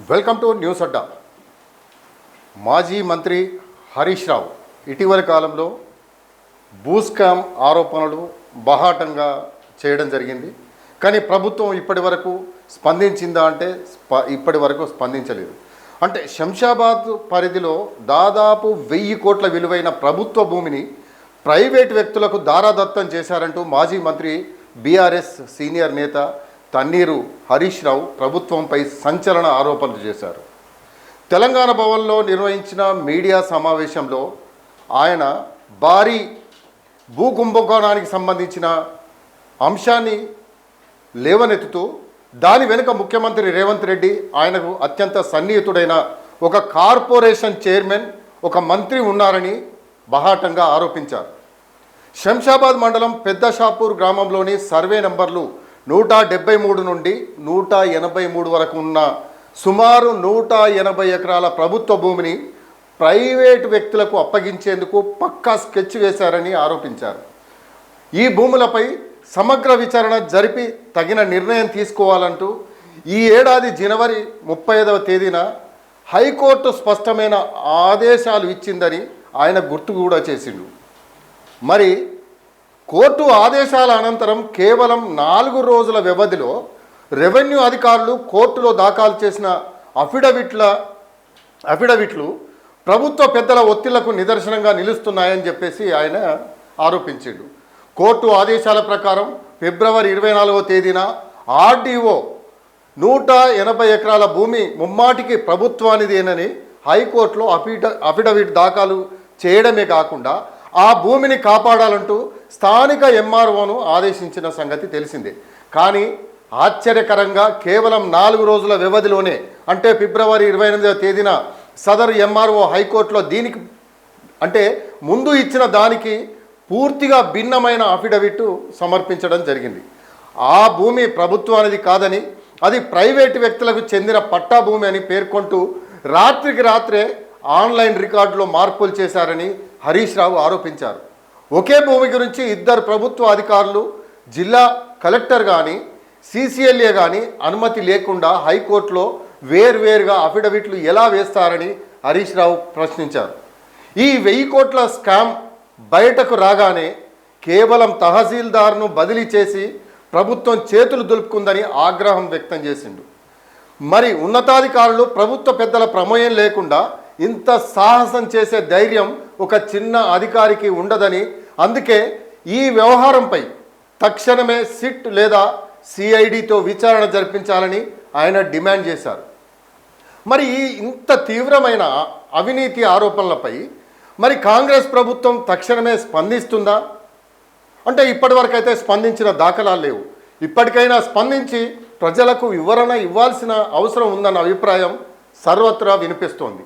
Welcome to news అడ్డా. మాజీ మంత్రి హరీష్ రావు ఇటీవలి కాలంలో భూస్కామ్ ఆరోపణలు బహాటంగా చేయడం జరిగింది. కానీ ప్రభుత్వం ఇప్పటి వరకు స్పందించిందా అంటే ఇప్పటి వరకు స్పందించలేదు. అంటే శంషాబాద్ పరిధిలో దాదాపు 1000 కోట్ల విలువైన ప్రభుత్వ భూమిని ప్రైవేటు వ్యక్తులకు దారాదత్తం చేశారంటూ మాజీ మంత్రి బీఆర్ఎస్ సీనియర్ నేత తన్నీరు హరీష్ రావు ప్రభుత్వంపై సంచలన ఆరోపణలు చేశారు. తెలంగాణ భవన్లో నిర్వహించిన మీడియా సమావేశంలో ఆయన భారీ భూ కుంభకోణానికి సంబంధించిన అంశాన్ని లేవనెత్తుతూ దాని వెనుక ముఖ్యమంత్రి రేవంత్ రెడ్డి, ఆయనకు అత్యంత సన్నిహితుడైన ఒక కార్పొరేషన్ చైర్మన్, ఒక మంత్రి ఉన్నారని బహాటంగా ఆరోపించారు. శంషాబాద్ మండలం పెద్ద షాపూర్ గ్రామంలోని సర్వే నంబర్లు 173 నుండి 183 వరకు ఉన్న సుమారు 180 ఎకరాల ప్రభుత్వ భూమిని ప్రైవేటు వ్యక్తులకు అప్పగించేందుకు పక్కా స్కెచ్ వేశారని ఆరోపించారు. ఈ భూములపై సమగ్ర విచారణ జరిపి తగిన నిర్ణయం తీసుకోవాలంటూ ఈ ఏడాది జనవరి 35వ తేదీన హైకోర్టు స్పష్టమైన ఆదేశాలు ఇచ్చిందని ఆయన గుర్తు కూడా చేసిండు. మరి కోర్టు ఆదేశాల అనంతరం కేవలం 4 రోజుల వ్యవధిలో రెవెన్యూ అధికారులు కోర్టులో దాఖలు చేసిన అఫిడవిట్లు ప్రభుత్వ పెద్దల ఒత్తిళ్లకు నిదర్శనంగా నిలుస్తున్నాయని చెప్పేసి ఆయన ఆరోపించాడు. కోర్టు ఆదేశాల ప్రకారం ఫిబ్రవరి 24వ తేదీన ఆర్డీఓ 180 ఎకరాల భూమి ముమ్మాటికి ప్రభుత్వానిదేనని హైకోర్టులో అఫిడవిట్ దాఖలు చేయడమే కాకుండా ఆ భూమిని కాపాడాలంటూ స్థానిక ఎంఆర్ఓను ఆదేశించిన సంగతి తెలిసిందే. కానీ ఆశ్చర్యకరంగా కేవలం 4 రోజుల వ్యవధిలోనే, అంటే ఫిబ్రవరి 28వ తేదీన సదరు ఎంఆర్ఓ హైకోర్టులో దీనికి అంటే ముందు ఇచ్చిన దానికి పూర్తిగా భిన్నమైన అఫిడవిట్ సమర్పించడం జరిగింది. ఆ భూమి ప్రభుత్వానిది కాదని, అది ప్రైవేటు వ్యక్తులకు చెందిన పట్టా భూమి అని పేర్కొంటూ రాత్రికి రాత్రే ఆన్లైన్ రికార్డులో మార్పులు చేశారని హరీష్ రావు ఆరోపించారు. ఒకే భూమి గురించి 2 ప్రభుత్వ అధికారులు, జిల్లా కలెక్టర్ కానీ సీసీఎల్ఏ కానీ అనుమతి లేకుండా హైకోర్టులో వేర్వేరుగా అఫిడవిట్లు ఎలా వేస్తారని హరీష్ రావు ప్రశ్నించారు. ఈ 1000 కోట్ల స్కామ్ బయటకు రాగానే కేవలం తహసీల్దార్ను బదిలీ చేసి ప్రభుత్వం చేతులు దులుపుకుందని ఆగ్రహం వ్యక్తం చేసిండు. మరి ఉన్నతాధికారులు, ప్రభుత్వ పెద్దల ప్రమేయం లేకుండా ఇంత సాహసం చేసే ధైర్యం ఒక చిన్న అధికారికి ఉండదని, అందుకే ఈ వ్యవహారంపై తక్షణమే సిట్ లేదా సిఐడితో విచారణ జరిపించాలని ఆయన డిమాండ్ చేశారు. మరి ఇంత తీవ్రమైన అవినీతి ఆరోపణలపై మరి కాంగ్రెస్ ప్రభుత్వం తక్షణమే స్పందిస్తుందా అంటే ఇప్పటివరకు అయితే స్పందించిన దాఖలాలు లేవు. ఇప్పటికైనా స్పందించి ప్రజలకు వివరణ ఇవ్వాల్సిన అవసరం ఉందన్న అభిప్రాయం సర్వత్రా వినిపిస్తోంది.